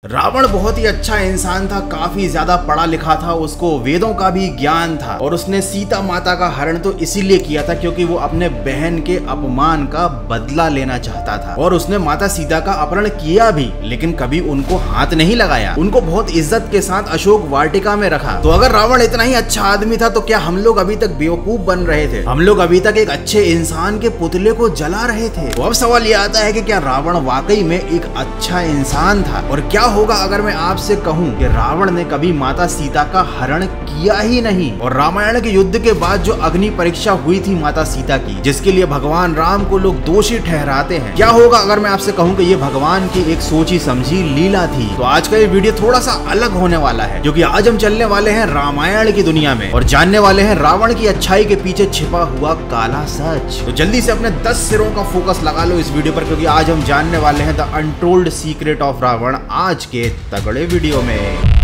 रावण बहुत ही अच्छा इंसान था, काफी ज्यादा पढ़ा लिखा था, उसको वेदों का भी ज्ञान था और उसने सीता माता का हरण तो इसीलिए किया था क्योंकि वो अपने बहन के अपमान का बदला लेना चाहता था। और उसने माता सीता का अपहरण किया भी, लेकिन कभी उनको हाथ नहीं लगाया, उनको बहुत इज्जत के साथ अशोक वाटिका में रखा। तो अगर रावण इतना ही अच्छा आदमी था तो क्या हम लोग अभी तक बेवकूफ बन रहे थे? हम लोग अभी तक एक अच्छे इंसान के पुतले को जला रहे थे। तो अब सवाल ये आता है कि क्या रावण वाकई में एक अच्छा इंसान था? और क्या होगा अगर मैं आपसे कहूं कि रावण ने कभी माता सीता का हरण किया ही नहीं? और रामायण के युद्ध के बाद जो अग्नि परीक्षा हुई थी माता सीता की, जिसके लिए भगवान राम को लोग दोषी ठहराते हैं, क्या होगा अगर मैं आपसे कहूं कि ये भगवान की एक सोची समझी लीला थी? तो आज का ये वीडियो थोड़ा सा अलग होने वाला है क्योंकि आज हम चलने वाले हैं रामायण की दुनिया में और जानने वाले हैं रावण की अच्छाई के पीछे छिपा हुआ काला सच। तो जल्दी से अपने 10 सिरों का फोकस लगा लो इस वीडियो पर, क्योंकि आज हम जानने वाले हैं the untold secret of Ravana आज के तगड़े वीडियो में।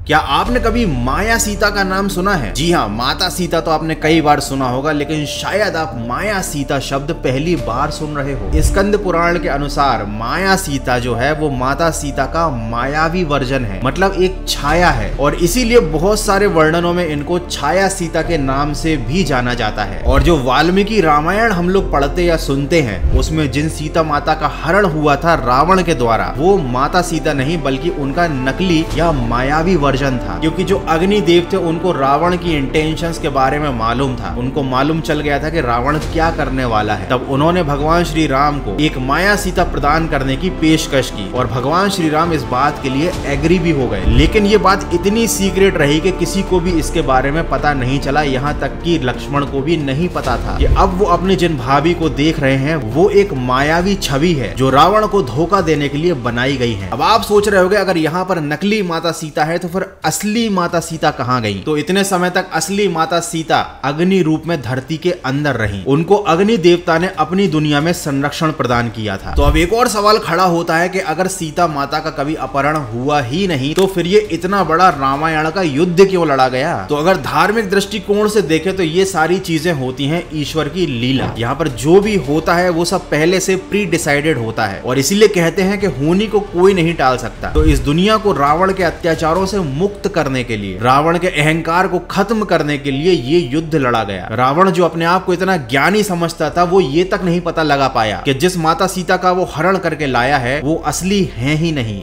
क्या आपने कभी माया सीता का नाम सुना है? जी हाँ, माता सीता तो आपने कई बार सुना होगा, लेकिन शायद आप माया सीता शब्द पहली बार सुन रहे हो। स्कंद पुराण के अनुसार माया सीता जो है वो माता सीता का मायावी वर्जन है, मतलब एक छाया है, और इसीलिए बहुत सारे वर्णनों में इनको छाया सीता के नाम से भी जाना जाता है। और जो वाल्मीकि रामायण हम लोग पढ़ते या सुनते हैं, उसमें जिन सीता माता का हरण हुआ था रावण के द्वारा, वो माता सीता नहीं बल्कि उनका नकली या मायावी था, क्योंकि जो अग्नि देव थे उनको रावण की इंटेंशंस के बारे में मालूम था। उनको मालूम चल गया था कि रावण क्या करने वाला है। तब उन्होंने भगवान श्री राम को एक माया सीता प्रदान करने की पेशकश की और भगवान श्री राम इस बात के लिए एग्री भी हो गए। लेकिन ये बात इतनी सीक्रेट रही कि किसी को भी इसके बारे में पता नहीं चला, यहाँ तक कि लक्ष्मण को भी नहीं पता था कि अब वो अपने जिन भाभी को देख रहे हैं वो एक मायावी छवि है जो रावण को धोखा देने के लिए बनाई गई है। अब आप सोच रहे होंगे अगर यहाँ पर नकली माता सीता है तो फिर असली माता सीता कहां गई? तो इतने समय तक असली माता सीता अग्नि रूप में धरती के अंदर रही। उनको अग्नि देवता ने अपनी दुनिया में संरक्षण प्रदान किया था। तो अब एक और सवाल खड़ा होता है कि अगर सीता माता का कभी अपहरण हुआ ही नहीं तो फिर ये इतना बड़ा रामायण का युद्ध क्यों लड़ा गया? तो अगर धार्मिक दृष्टिकोण से देखें तो ये सारी चीजें होती हैं ईश्वर की लीला। यहाँ पर जो भी होता है वो सब पहले से प्री डिसाइडेड होता है और इसीलिए कहते हैं कि होनी को कोई नहीं टाल सकता। तो इस दुनिया को रावण के अत्याचारों से मुक्त करने के लिए, रावण के अहंकार को खत्म करने के लिए ये युद्ध लड़ा गया। रावण जो अपने आप को इतना ज्ञानी समझता था वो ये तक नहीं पता लगा पाया कि जिस माता सीता का वो हरण करके लाया है वो असली है ही नहीं।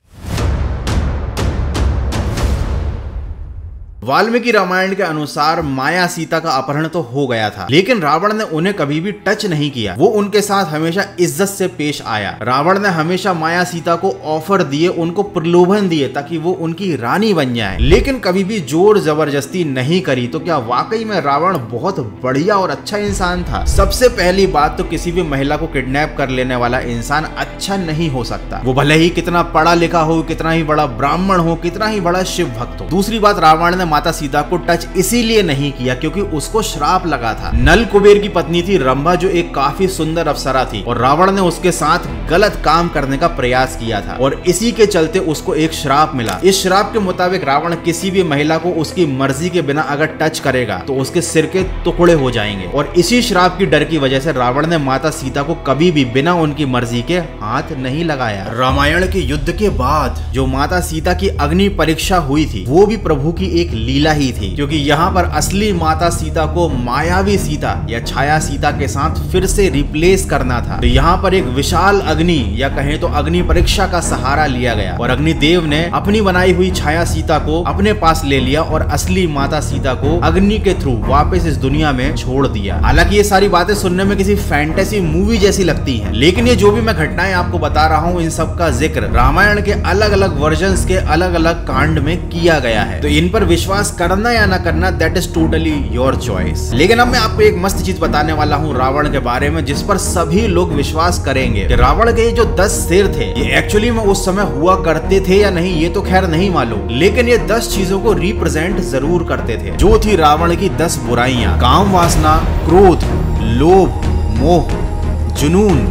वाल्मीकि रामायण के अनुसार माया सीता का अपहरण तो हो गया था, लेकिन रावण ने उन्हें कभी भी टच नहीं किया। वो उनके साथ हमेशा इज्जत से पेश आया। रावण ने हमेशा माया सीता को ऑफर दिए, उनको प्रलोभन दिए ताकि वो उनकी रानी बन जाए, लेकिन कभी भी जोर जबरदस्ती नहीं करी। तो क्या वाकई में रावण बहुत बढ़िया और अच्छा इंसान था? सबसे पहली बात तो किसी भी महिला को किडनैप कर लेने वाला इंसान अच्छा नहीं हो सकता, वो भले ही कितना पढ़ा लिखा हो, कितना ही बड़ा ब्राह्मण हो, कितना ही बड़ा शिव भक्त हो। दूसरी बात, रावण ने माता सीता को टच इसीलिए नहीं किया क्योंकि उसको श्राप लगा था। नल कुबेर की पत्नी थी रंभा, जो एक काफी सुंदर अप्सरा थी, और रावण ने उसके साथ गलत काम करने का प्रयास किया था और इसी के चलते उसको एक श्राप मिला। इस श्राप के मुताबिक रावण किसी भी महिला को उसकी मर्जी के बिना अगर टच करेगा तो उसके सिर के टुकड़े हो जाएंगे। और इसी श्राप की डर की वजह से रावण ने माता सीता को कभी भी बिना उनकी मर्जी के हाथ नहीं लगाया। रामायण के युद्ध के बाद जो माता सीता की अग्नि परीक्षा हुई थी वो भी प्रभु की एक लीला ही थी, क्योंकि यहाँ पर असली माता सीता को मायावी सीता या छाया सीता के साथ फिर से रिप्लेस करना था। तो यहाँ पर एक विशाल अग्नि या कहें तो अग्नि परीक्षा का सहारा लिया गया और अग्निदेव ने अपनी बनाई हुई छाया सीता को अपने पास ले लिया और असली माता सीता को अग्नि के थ्रू वापस इस दुनिया में छोड़ दिया। हालांकि ये सारी बातें सुनने में किसी फैंटेसी मूवी जैसी लगती हैं, लेकिन ये जो भी मैं घटनाएं आपको बता रहा हूँ इन सब का जिक्र रामायण के अलग अलग वर्जन्स के अलग अलग कांड में किया गया है। तो इन पर विश्वास करना या ना करना that is totally your choice. लेकिन अब मैं आपको एक मस्त चीज बताने वाला हूँ रावण के बारे में जिस पर सभी लोग विश्वास करेंगे कि रावण के जो 10 सिर थे ये एक्चुअली में उस समय हुआ करते थे या नहीं ये तो खैर नहीं मालूम, लेकिन ये 10 चीजों को रिप्रेजेंट जरूर करते थे, जो थी रावण की 10 बुराइयां: काम वासना, क्रोध, लोभ, मोह, जुनून,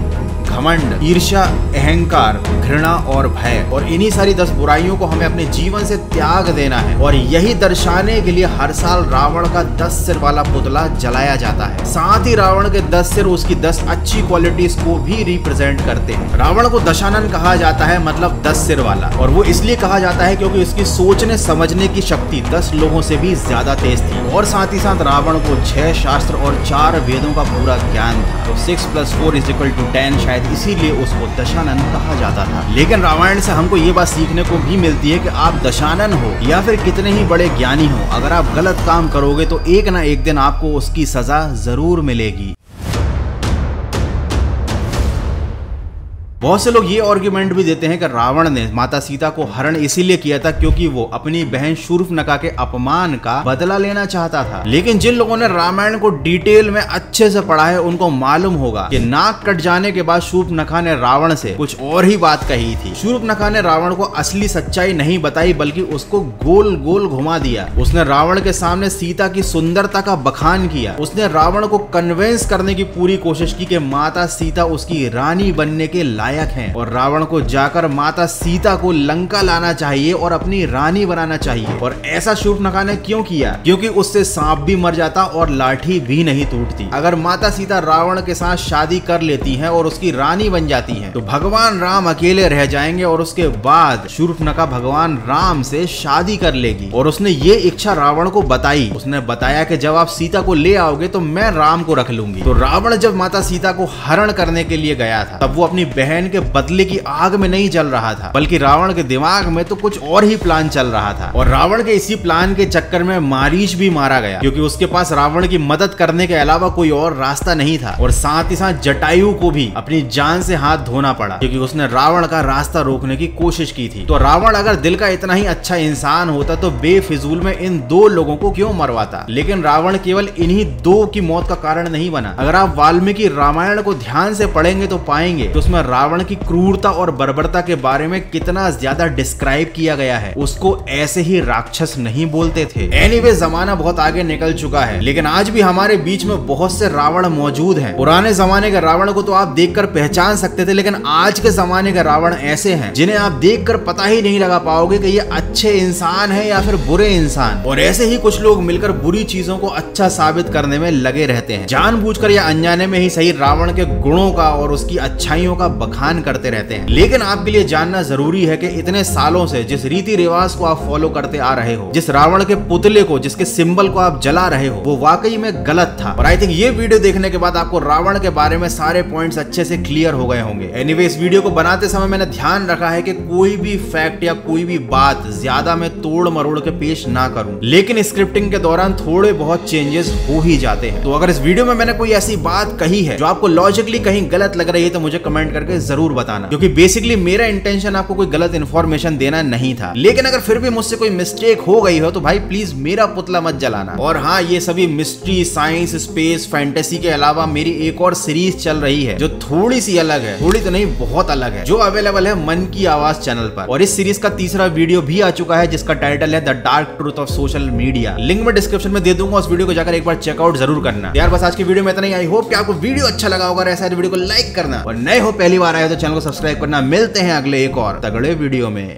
घमंड, ईर्ष्या, अहंकार, घृणा और भय। और इन्हीं सारी 10 बुराइयों को हमें अपने जीवन से त्याग देना है। और यही दर्शाने के लिए हर साल रावण का 10 सिर वाला पुतला जलाया जाता है। साथ ही रावण के 10 सिर उसकी 10 अच्छी क्वालिटीज को भी रिप्रेजेंट करते हैं। रावण को दशानन कहा जाता है, मतलब 10 सिर वाला। और वो इसलिए कहा जाता है क्योंकि उसकी सोचने समझने की शक्ति 10 लोगों से भी ज्यादा तेज थी। और साथ ही साथ रावण को 6 शास्त्र और 4 वेदों का पूरा ज्ञान था। तो 6 + 4 = 10, शायद इसीलिए उसको दशानन कहा जाता था। लेकिन रामायण से हमको ये बात सीखने को भी मिलती है कि आप दशानन हो या फिर कितने ही बड़े ज्ञानी हो, अगर आप गलत काम करोगे तो एक ना एक दिन आपको उसकी सजा जरूर मिलेगी। बहुत से लोग ये आर्गुमेंट भी देते हैं कि रावण ने माता सीता को हरण इसीलिए किया था क्योंकि वो अपनी बहन शूर्पणखा के अपमान का बदला लेना चाहता था। लेकिन जिन लोगों ने रामायण को डिटेल में अच्छे से पढ़ा है उनको मालूम होगा कि नाक कट जाने के बाद शूर्पणखा ने रावण से कुछ और ही बात कही थी। शूर्पणखा ने रावण को असली सच्चाई नहीं बताई बल्कि उसको गोल गोल घुमा दिया। उसने रावण के सामने सीता की सुंदरता का बखान किया। उसने रावण को कन्विंस करने की पूरी कोशिश की कि माता सीता उसकी रानी बनने के लायक हैं और रावण को जाकर माता सीता को लंका लाना चाहिए और अपनी रानी बनाना चाहिए। और ऐसा शूर्पणखा ने क्यों किया? क्योंकि उससे सांप भी मर जाता और लाठी भी नहीं टूटती। अगर माता सीता रावण के साथ शादी कर लेती हैं और उसकी रानी बन जाती हैं, तो भगवान राम अकेले रह जाएंगे और उसके बाद शूर्पणखा भगवान राम से शादी कर लेगी। और उसने ये इच्छा रावण को बताई। उसने बताया कि जब आप सीता को ले आओगे तो मैं राम को रख लूंगी। तो रावण जब माता सीता को हरण करने के लिए गया था तब वो अपनी बहन के बदले की आग में नहीं जल रहा था, बल्कि रावण के दिमाग में तो कुछ और ही प्लान चल रहा था। और रावण के इसी प्लान के चक्कर में मारीच भी मारा गया क्योंकि उसके पास रावण की मदद करने के अलावा कोई और रास्ता नहीं था। और साथ ही साथ जटायु को भी अपनी जान से हाथ धोना पड़ा क्योंकि उसने रावण का रास्ता रोकने की कोशिश की थी। तो रावण अगर दिल का इतना ही अच्छा इंसान होता तो बेफिजूल में इन 2 लोगों को क्यों मरवाता? लेकिन रावण केवल इन्हीं 2 की मौत का कारण नहीं बना। अगर आप वाल्मीकि रामायण को ध्यान से पढ़ेंगे तो पाएंगे कि उसमें रावण की क्रूरता और बर्बरता के बारे में कितना ज्यादा डिस्क्राइब किया गया है। उसको ऐसे ही राक्षस नहीं बोलते थे। एनीवे, जमाना बहुत आगे निकल चुका है लेकिन आज भी हमारे बीच में बहुत से रावण मौजूद हैं। पुराने जमाने के रावण को तो आप देखकर पहचान सकते थे, लेकिन आज के जमाने के रावण ऐसे हैं जिन्हें आप देखकर पता ही नहीं लगा पाओगे कि ये अच्छे इंसान है या फिर बुरे इंसान। और ऐसे ही कुछ लोग मिलकर बुरी चीजों को अच्छा साबित करने में लगे रहते हैं। जानबूझकर या अनजाने में ही सही रावण के गुणों का और उसकी अच्छाइयों का बखान करते रहते हैं। लेकिन आपके लिए जानना जरूरी है कि इतने सालों से जिस रीति रिवाज को आप फॉलो करते आ रहे हो, जिस रावण के पुतले को, जिसके सिंबल को आप जला रहे हो, वो वाकई में गलत था। और आई थिंक ये वीडियो देखने के बाद आपको रावण के बारे में सारे पॉइंट्स अच्छे से क्लियर हो गए होंगे। एनीवे, इस वीडियो को बनाते समय मैंने ध्यान रखा है कि कोई भी फैक्ट या कोई भी बात ज्यादा मैं तोड़ मरोड़ के पेश ना करूं, लेकिन स्क्रिप्टिंग के दौरान थोड़े बहुत चेंजेस हो ही जाते हैं। तो अगर इस वीडियो में मैंने कोई ऐसी बात कही है जो आपको लॉजिकली कहीं गलत लग रही है तो मुझे कमेंट करके जरूर बताना, क्योंकि बेसिकली मेरा इंटेंशन आपको कोई गलत इन्फॉर्मेशन देना नहीं था। लेकिन अगर फिर भी मुझसे कोई मिस्टेक हो गई हो तो भाई प्लीज मेरा पुतला मत जलाना। और हाँ, ये सभी मिस्ट्री, साइंस, स्पेस, फैंटेसी के अलावा मेरी एक और सीरीज चल रही है जो थोड़ी सी अलग है, थोड़ी तो नहीं बहुत अलग है, जो अवेलेबल है मन की आवाज चैनल पर। और इस सीरीज का तीसरा वीडियो भी आ चुका है जिसका टाइटल है the dark truth of social media. Link मैं डिस्क्रिप्शन में दे दूंगा, उस वीडियो को जाकर एक बार चेकआउट जरूर करना। यार बस आज की वीडियो में इतना ही। आई होप कि आपको वीडियो अच्छा लगा होगा। ऐसा वीडियो को लाइक करना और नए हो पहली बार आए तो चैनल को सब्सक्राइब करना। मिलते हैं अगले एक और तगड़े वीडियो में।